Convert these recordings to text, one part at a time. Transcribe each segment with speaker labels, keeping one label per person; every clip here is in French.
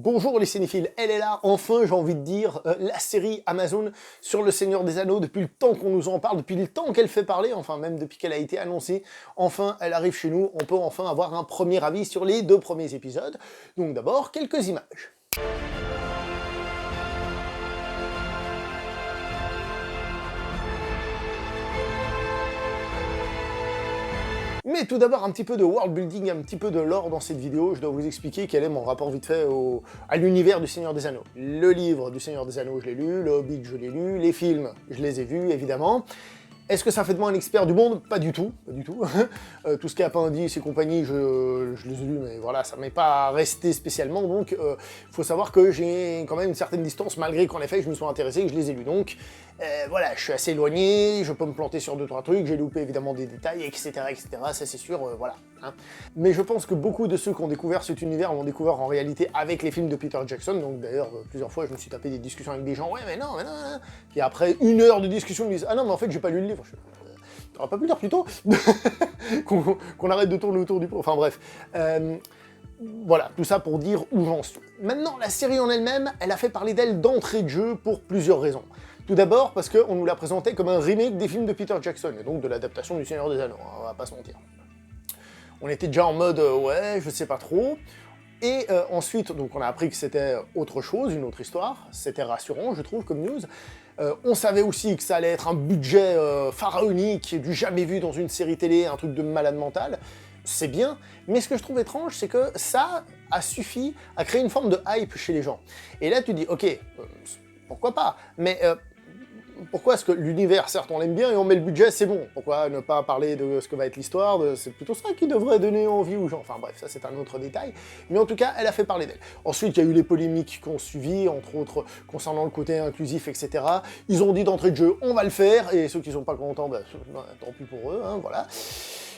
Speaker 1: Bonjour les cinéphiles, elle est là, enfin j'ai envie de dire, la série Amazon sur le Seigneur des Anneaux, depuis le temps qu'on nous en parle, depuis le temps qu'elle fait parler, enfin même depuis qu'elle a été annoncée, enfin elle arrive chez nous, on peut enfin avoir un premier avis sur les 2 premiers épisodes. Donc d'abord, quelques images. Mais tout d'abord, un petit peu de world building, un petit peu de lore dans cette vidéo. Je dois vous expliquer quel est mon rapport vite fait à l'univers du Seigneur des Anneaux. Le livre du Seigneur des Anneaux, je l'ai lu, le Hobbit, je l'ai lu, les films, je les ai vus, évidemment. Est-ce que ça fait de moi un expert du monde? Pas du tout, pas du tout. Tout ce qui est appendice et compagnie, je les ai lus, mais voilà, ça m'est pas resté spécialement, donc faut savoir que j'ai quand même une certaine distance, malgré qu'en effet, je me sois intéressé et que je les ai lus. Donc voilà, je suis assez éloigné, je peux me planter sur 2-3 trucs, j'ai loupé évidemment des détails, etc., ça c'est sûr, voilà. Hein. Mais je pense que beaucoup de ceux qui ont découvert cet univers l'ont découvert en réalité avec les films de Peter Jackson, donc d'ailleurs, plusieurs fois, je me suis tapé des discussions avec des gens, ouais, mais non, hein. Puis après 1 heure de discussion, ils me disent, ah non, mais en fait, j'ai pas lu le livre. T'aurais pas pu le dire plus tôt qu'on arrête de tourner autour du pot. Enfin bref. Voilà, tout ça pour dire où j'en suis. Maintenant, la série en elle-même, elle a fait parler d'elle d'entrée de jeu pour plusieurs raisons. Tout d'abord parce qu'on nous l'a présenté comme un remake des films de Peter Jackson, et donc de l'adaptation du Seigneur des Anneaux, hein, on va pas se mentir. On était déjà en mode, ouais, je sais pas trop. Et ensuite, donc on a appris que c'était autre chose, une autre histoire. C'était rassurant, je trouve, comme news. On savait aussi que ça allait être un budget pharaonique, du jamais vu dans une série télé, un truc de malade mental. C'est bien, mais ce que je trouve étrange, c'est que ça a suffi à créer une forme de hype chez les gens. Et là, tu dis, ok, pourquoi pas, mais pourquoi est-ce que l'univers, certes, on l'aime bien, et on met le budget, c'est bon? Pourquoi ne pas parler de ce que va être l'histoire? C'est plutôt ça qui devrait donner envie aux gens. Enfin bref, ça c'est un autre détail. Mais en tout cas, elle a fait parler d'elle. Ensuite, il y a eu les polémiques qui ont suivi, entre autres, concernant le côté inclusif, etc. Ils ont dit d'entrée de jeu, on va le faire, et ceux qui sont pas contents, bah, tant pis pour eux, hein, voilà.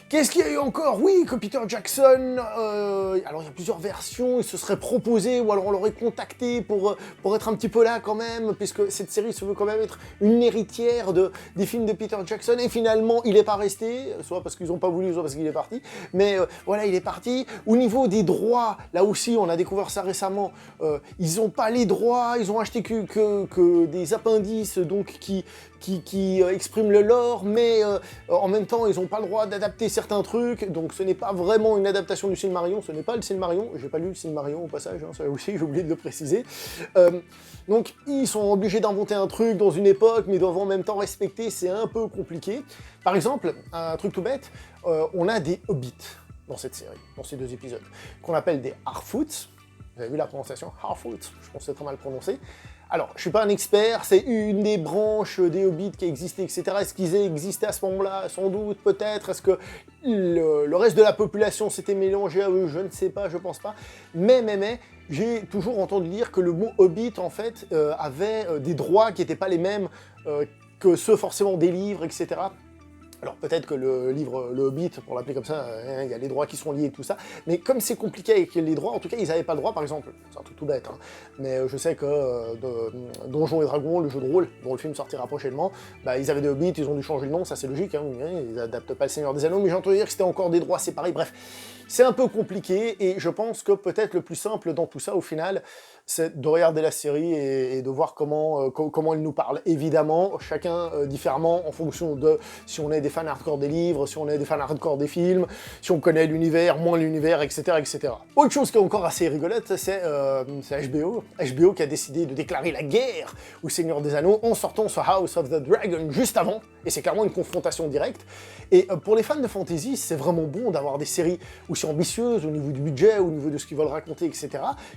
Speaker 1: Qu'est-ce qu'il y a eu encore? Oui, que Peter Jackson, alors il y a plusieurs versions, il se serait proposé, ou alors on l'aurait contacté pour être un petit peu là quand même, puisque cette série se veut quand même être une héritière des films de Peter Jackson, et finalement il n'est pas resté, soit parce qu'ils n'ont pas voulu, soit parce qu'il est parti, mais voilà, il est parti. Au niveau des droits, là aussi, on a découvert ça récemment, ils n'ont pas les droits, ils ont acheté que des appendices, donc qui expriment le lore, mais en même temps, ils n'ont pas le droit d'adapter certains trucs, donc ce n'est pas vraiment une adaptation du Silmarillion, ce n'est pas le Silmarillion, j'ai pas lu le Silmarillion au passage, hein, ça aussi j'ai oublié de le préciser. Donc ils sont obligés d'inventer un truc dans une époque, mais doivent en même temps respecter, c'est un peu compliqué. Par exemple, un truc tout bête, on a des hobbits dans cette série, dans ces 2 épisodes, qu'on appelle des Harfoots. Vous avez vu la prononciation? Harfoot, je pense que c'est très mal prononcé. Alors, je suis pas un expert, c'est une des branches des Hobbits qui a existé, etc. Est-ce qu'ils existaient à ce moment-là? Sans doute, peut-être. Est-ce que le reste de la population s'était mélangé à eux? Je ne sais pas, je pense pas. Mais, j'ai toujours entendu dire que le mot Hobbit, en fait, avait des droits qui n'étaient pas les mêmes que ceux forcément des livres, etc. Alors peut-être que le livre, le Hobbit, pour l'appeler comme ça, il y a les droits qui sont liés et tout ça, mais comme c'est compliqué avec les droits, en tout cas ils n'avaient pas le droit, par exemple, c'est un truc tout bête, hein, mais je sais que Donjons et Dragons, le jeu de rôle, dont le film sortira prochainement, bah, ils avaient des Hobbits, ils ont dû changer le nom, ça c'est logique, hein, ils adaptent pas le Seigneur des Anneaux, mais j'ai entendu dire que c'était encore des droits séparés, bref. C'est un peu compliqué, et je pense que peut-être le plus simple dans tout ça, au final, c'est de regarder la série et de voir comment elle nous parle. Évidemment, chacun différemment, en fonction de si on est des fans hardcore des livres, si on est des fans hardcore des films, si on connaît l'univers, moins l'univers, etc., etc. Autre chose qui est encore assez rigolote, c'est HBO. HBO qui a décidé de déclarer la guerre au Seigneur des Anneaux en sortant ce House of the Dragon juste avant, et c'est clairement une confrontation directe. Et pour les fans de fantasy, c'est vraiment bon d'avoir des séries aussi ambitieuses au niveau du budget, au niveau de ce qu'ils veulent raconter, etc.,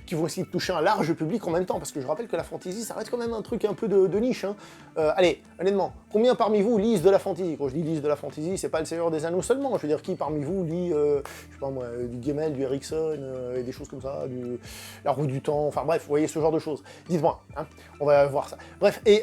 Speaker 1: qui vont essayer de toucher un large public en même temps, parce que je rappelle que la fantasy, ça reste quand même un truc un peu de niche. Hein. Allez, honnêtement, combien parmi vous lisent de la fantasy? Quand je dis lisent de la fantasy, c'est pas le Seigneur des Anneaux seulement, je veux dire, qui parmi vous lit, je sais pas moi, du Gemmel, du Erickson, et des choses comme ça, La Roue du Temps, enfin bref, vous voyez ce genre de choses. Dites-moi, hein, on va voir ça. Bref, et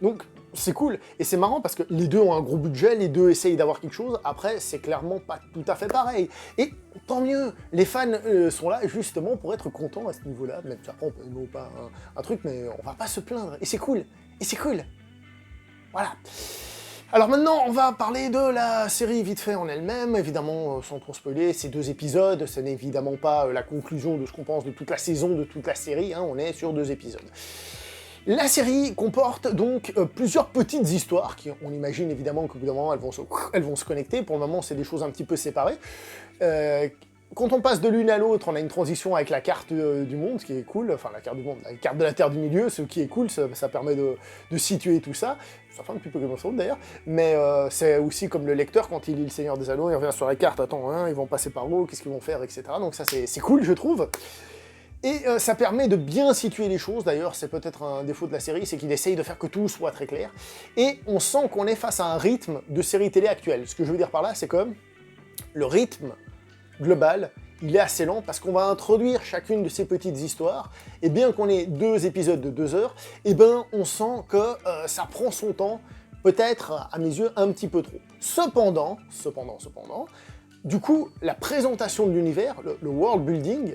Speaker 1: donc, c'est cool, et c'est marrant parce que les deux ont un gros budget, les deux essayent d'avoir quelque chose, après c'est clairement pas tout à fait pareil. Et tant mieux, les fans sont là justement pour être contents à ce niveau-là, même si après on peut aimer ou pas un truc, mais on va pas se plaindre, et c'est cool, Voilà. Alors maintenant, on va parler de la série vite fait en elle-même, évidemment, sans trop spoiler, c'est 2 épisodes, ce n'est évidemment pas la conclusion de ce qu'on pense de toute la saison, de toute la série, hein, on est sur 2 épisodes. La série comporte donc plusieurs petites histoires, qui, on imagine évidemment qu'au bout d'un moment, elles vont se connecter, pour le moment c'est des choses un petit peu séparées. Quand on passe de l'une à l'autre, on a une transition avec la carte du monde, ce qui est cool, enfin la carte du monde, la carte de la Terre du Milieu, ce qui est cool, ça permet de situer tout ça. Ça fait un petit peu comme ça d'ailleurs, mais c'est aussi comme le lecteur, quand il lit Le Seigneur des Anneaux, il revient sur la carte, attends, hein, ils vont passer par où, qu'est-ce qu'ils vont faire, etc. Donc ça c'est cool, je trouve. Et ça permet de bien situer les choses, d'ailleurs c'est peut-être un défaut de la série, c'est qu'il essaye de faire que tout soit très clair, et on sent qu'on est face à un rythme de série télé actuelle. Ce que je veux dire par là, c'est que le rythme global, il est assez lent parce qu'on va introduire chacune de ces petites histoires, et bien qu'on ait 2 épisodes de 2 heures, et ben on sent que ça prend son temps, peut-être à mes yeux un petit peu trop. Cependant, du coup, la présentation de l'univers, le world building,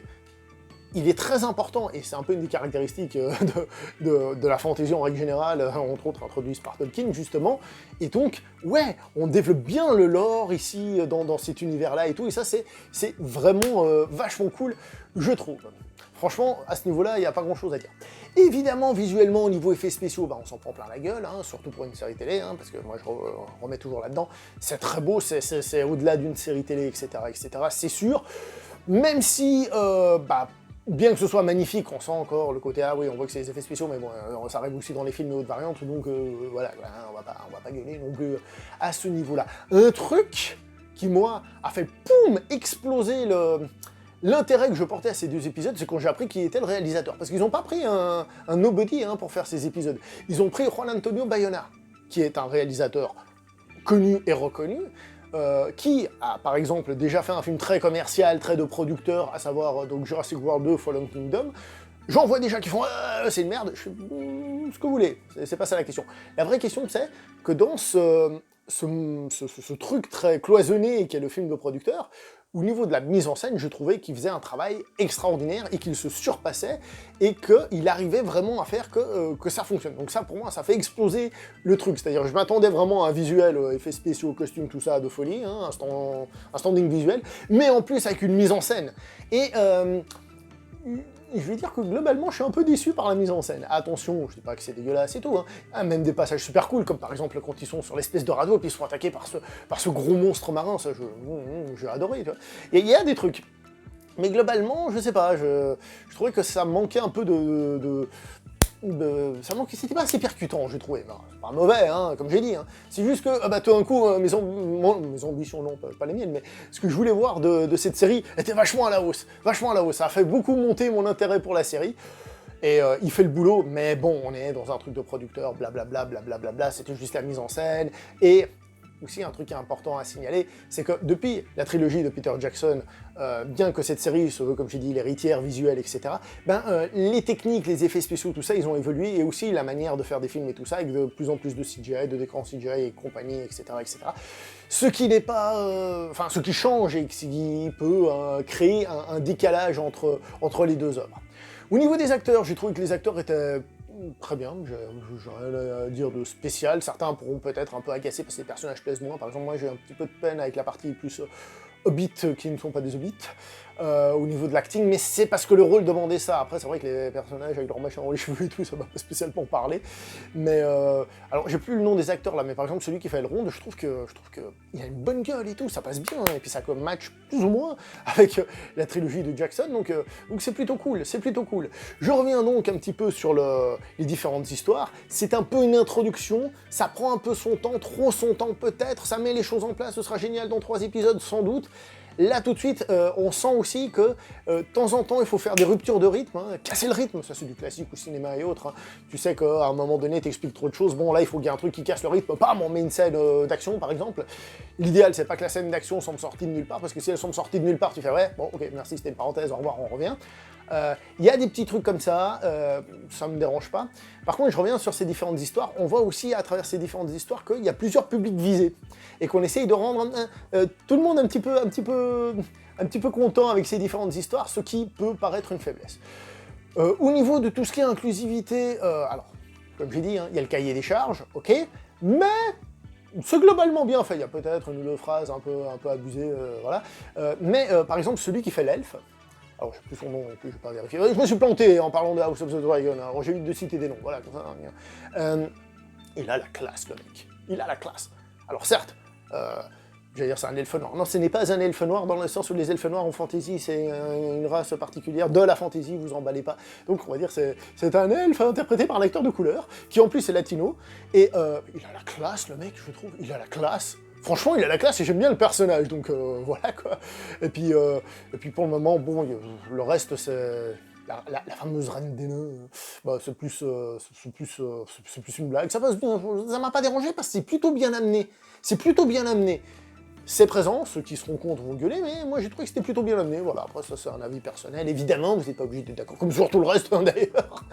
Speaker 1: il est très important, et c'est un peu une des caractéristiques de la fantasy en règle générale, entre autres introduites par Tolkien, justement, et donc, ouais, on développe bien le lore ici, dans cet univers-là et tout, et ça, c'est vraiment vachement cool, je trouve. Franchement, à ce niveau-là, il n'y a pas grand-chose à dire. Évidemment, visuellement, au niveau effets spéciaux, bah, on s'en prend plein la gueule, hein, surtout pour une série télé, hein, parce que moi, je remets toujours là-dedans, c'est très beau, c'est au-delà d'une série télé, etc., c'est sûr, même si, bien que ce soit magnifique, on sent encore le côté, ah oui, on voit que c'est des effets spéciaux, mais bon, ça arrive aussi dans les films et autres variantes, donc voilà, on va pas gueuler non plus à ce niveau-là. Un truc qui, moi, a fait, poum, exploser l'intérêt que je portais à ces 2 épisodes, c'est quand j'ai appris qui était le réalisateur. Parce qu'ils n'ont pas pris un nobody pour faire ces épisodes. Ils ont pris Juan Antonio Bayona, qui est un réalisateur connu et reconnu, qui a, par exemple, déjà fait un film très commercial, très de producteur, à savoir donc Jurassic World 2, Fallen Kingdom. J'en vois déjà qui font « c'est une merde », je fais ce que vous voulez, c'est pas ça la question. La vraie question, c'est que dans ce truc très cloisonné qu'est le film de producteur, au niveau de la mise en scène, je trouvais qu'il faisait un travail extraordinaire et qu'il se surpassait et qu'il arrivait vraiment à faire que ça fonctionne. Donc ça, pour moi, ça fait exploser le truc. C'est-à-dire, je m'attendais vraiment à un visuel, effets spéciaux, costumes, tout ça, de folie, hein, un standing visuel, mais en plus avec une mise en scène. Et je vais dire que globalement, je suis un peu déçu par la mise en scène. Attention, je dis pas que c'est dégueulasse et tout, hein. Ah, même des passages super cool, comme par exemple quand ils sont sur l'espèce de radeau et puis ils sont attaqués par ce gros monstre marin, ça, j'ai adoré, tu vois. Il y a des trucs. Mais globalement, je sais pas, je trouvais que ça manquait un peu c'était pas assez percutant, j'ai trouvé. Ben, c'est pas mauvais, hein, comme j'ai dit. Hein. C'est juste que, tout d'un coup, mes ambitions, non, pas les miennes, mais ce que je voulais voir de cette série était vachement à la hausse. Vachement à la hausse. Ça a fait beaucoup monter mon intérêt pour la série. Et il fait le boulot, mais bon, on est dans un truc de producteur, blablabla, blablabla, c'était juste la mise en scène. Et aussi, un truc important à signaler, c'est que depuis la trilogie de Peter Jackson, bien que cette série se veut, comme j'ai dit, l'héritière visuelle, etc., les techniques, les effets spéciaux, tout ça, ils ont évolué, et aussi la manière de faire des films et tout ça, avec de plus en plus de CGI, de d'écran CGI et compagnie, etc., etc. Ce qui n'est pas... ce qui change et qui peut créer un décalage entre les 2 œuvres. Au niveau des acteurs, j'ai trouvé que les acteurs étaient très bien, j'ai rien à dire de spécial. Certains pourront peut-être un peu agacer parce que les personnages plaisent moins. Par exemple, moi j'ai un petit peu de peine avec la partie plus hobbits qui ne sont pas des hobbits, au niveau de l'acting, mais c'est parce que le rôle demandait ça. Après, c'est vrai que les personnages avec leurs machins dans les cheveux et tout, ça m'a pas spécialement parlé. Mais, alors, j'ai plus le nom des acteurs là, mais par exemple, celui qui fait le ronde, je trouve que il a une bonne gueule et tout, ça passe bien, et puis ça match plus ou moins avec la trilogie de Jackson, donc c'est plutôt cool, c'est plutôt cool. Je reviens donc un petit peu sur les différentes histoires. C'est un peu une introduction, ça prend un peu son temps, trop son temps peut-être, ça met les choses en place, ce sera génial dans 3 épisodes sans doute. Là, tout de suite, on sent aussi que, de temps en temps, il faut faire des ruptures de rythme, hein, casser le rythme, ça c'est du classique au cinéma et autres. Hein. Tu sais qu'à un moment donné, t'expliques trop de choses, bon là, il faut qu'il y ait un truc qui casse le rythme, bam, on met une scène d'action, par exemple. L'idéal, c'est pas que la scène d'action semble sortie de nulle part, parce que si elle semble sortie de nulle part, tu fais, ouais, bon, ok, merci, c'était une parenthèse, au revoir, on revient. Il y a des petits trucs comme ça, ça me dérange pas. Par contre, je reviens sur ces différentes histoires, on voit aussi à travers ces différentes histoires qu'il y a plusieurs publics visés, et qu'on essaye de rendre tout le monde un petit peu content avec ces différentes histoires, ce qui peut paraître une faiblesse. Au niveau de tout ce qui est inclusivité, alors, comme j'ai dit, hein, il y a le cahier des charges, ok, mais c'est globalement bien fait, il y a peut-être une ou deux phrases un peu abusées, voilà. Mais par exemple, celui qui fait l'elfe, alors je sais plus son nom non plus, je vais pas vérifier. Je me suis planté en parlant de House of the Dragon, alors j'ai eu de citer des noms, voilà, comme ça. Il a la classe, le mec. Il a la classe. Alors certes, j'allais dire c'est un elfe noir. Non, ce n'est pas un elfe noir dans le sens où les elfes noirs en fantasy, c'est une race particulière de la fantasy, vous emballez pas. Donc on va dire c'est un elfe interprété par un acteur de couleur, qui en plus est latino, et il a la classe, le mec, je trouve, il a la classe. Franchement, il a la classe et j'aime bien le personnage, donc voilà quoi. Et puis pour le moment, bon, le reste c'est... La fameuse reine des nains, bah, c'est plus une blague. Ça passe bien, ça m'a pas dérangé parce que c'est plutôt bien amené. C'est plutôt bien amené. C'est présent, ceux qui seront contre vont gueuler, mais moi j'ai trouvé que c'était plutôt bien amené. Voilà, après ça c'est un avis personnel. Évidemment, vous n'êtes pas obligé d'être d'accord, comme sur tout le reste hein, d'ailleurs.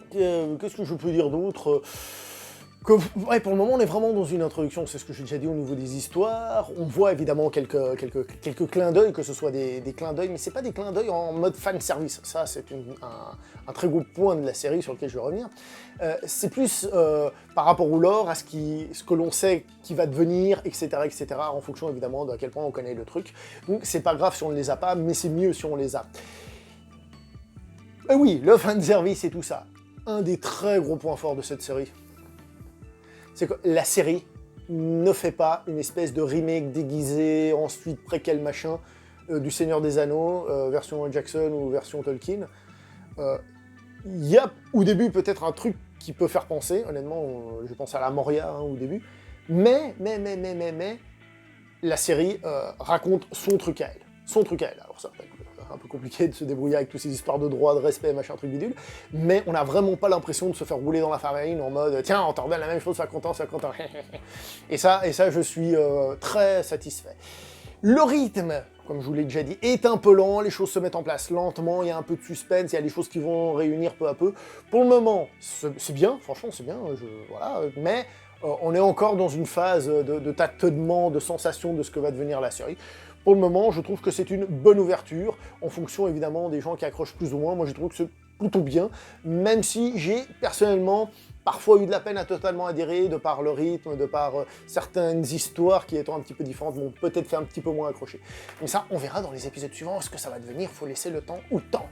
Speaker 1: Qu'est-ce que je peux dire d'autre? Ouais, pour le moment, on est vraiment dans une introduction, c'est ce que j'ai déjà dit au niveau des histoires. On voit évidemment quelques clins d'œil, que ce soit des clins d'œil, mais c'est pas des clins d'œil en mode fan service. Ça, c'est un très gros point de la série sur lequel je vais revenir. C'est plus par rapport au lore, à ce que l'on sait qui va devenir, etc., en fonction évidemment de à quel point on connaît le truc. Donc c'est pas grave si on ne les a pas, mais c'est mieux si on les a. Et oui, le fan service et tout ça. Un des très gros points forts de cette série, c'est que la série ne fait pas une espèce de remake déguisé, ensuite préquel machin, du Seigneur des Anneaux, version Jackson ou version Tolkien. Il y a au début peut-être un truc qui peut faire penser, honnêtement, je pense à la Moria hein, au début, mais, la série raconte son truc à elle. Son truc à elle. Alors ça peut être un peu compliqué de se débrouiller avec toutes ces histoires de droit, de respect, machin, truc bidule, mais on n'a vraiment pas l'impression de se faire rouler dans la farine en mode « Tiens, on t'ordonne la même chose, sois content, sois content. » Et ça, je suis très satisfait. Le rythme, comme je vous l'ai déjà dit, est un peu lent, les choses se mettent en place lentement, il y a un peu de suspense, il y a des choses qui vont réunir peu à peu. Pour le moment, c'est bien, franchement, c'est bien, voilà, mais on est encore dans une phase de tâtonnement, de sensation de ce que va devenir la série. Pour le moment, je trouve que c'est une bonne ouverture, en fonction évidemment des gens qui accrochent plus ou moins. Moi, je trouve que c'est plutôt bien, même si j'ai personnellement parfois eu de la peine à totalement adhérer, de par le rythme, de par certaines histoires qui étant un petit peu différentes, m'ont peut-être fait un petit peu moins accrocher. Mais ça, on verra dans les épisodes suivants ce que ça va devenir, faut laisser le temps au temps.